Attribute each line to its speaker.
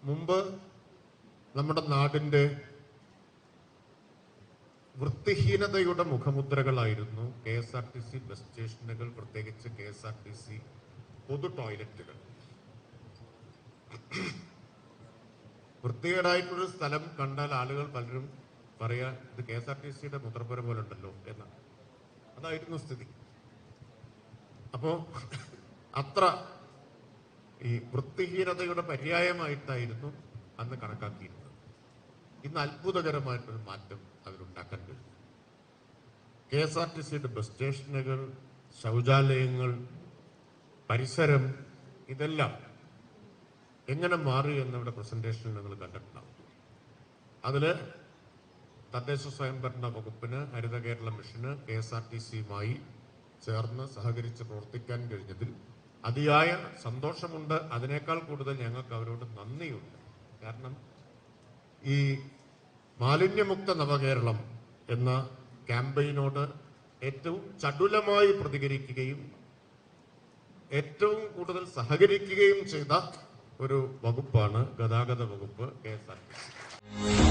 Speaker 1: മുമ്പ് നമ്മുടെ നാടിൻ്റെ വൃത്തിഹീനതയുടെ മുഖമുദ്രകളായിരുന്നു KSRTC ബസ് സ്റ്റേഷനുകൾ, പ്രത്യേകിച്ച് KSRTC പൊതു ടോയ്ലറ്റുകൾ. വൃത്തികേടായിട്ടൊരു സ്ഥലം കണ്ടാൽ ആളുകൾ പലരും പറയാ ഇത് KSRTCയുടെ മുദ്രപ്പുര പോലെ ഉണ്ടല്ലോ എന്നാണ്. അതായിരുന്നു സ്ഥിതി. അപ്പോ അത്ര ഈ വൃത്തിഹീനതയുടെ പര്യായമായിട്ടായിരുന്നു അന്ന് കണക്കാക്കിയിരുന്നത്. ഇന്ന് അത്ഭുതകരമായിട്ടൊരു മാറ്റം അതിലുണ്ടാക്കാൻ കഴിയും. KSRTCയുടെ ബസ് സ്റ്റേഷനുകൾ, ശൗചാലയങ്ങൾ, പരിസരം ഇതെല്ലാം എങ്ങനെ മാറി എന്നിവിടെ പ്രസന്റേഷനിൽ നിങ്ങൾ കണ്ടിട്ടുണ്ടാവും. അതില് തദ്ദേശ സ്വയംഭരണ വകുപ്പിന്, ഹരിത കേരള മിഷന് KSRTCയുമായി ചേർന്ന് സഹകരിച്ച് പ്രവർത്തിക്കാൻ കഴിഞ്ഞതിൽ അതിയായ സന്തോഷമുണ്ട്. അതിനേക്കാൾ കൂടുതൽ ഞങ്ങൾക്ക് അവരോട് നന്ദിയുണ്ട്. കാരണം ഈ മാലിന്യമുക്ത നവകേരളം എന്ന ക്യാമ്പയിനോട് ഏറ്റവും ചടുലമായി പ്രതികരിക്കുകയും ഏറ്റവും കൂടുതൽ സഹകരിക്കുകയും ചെയ്ത ഒരു വകുപ്പാണ് ഗതാഗത വകുപ്പ് KSRTC.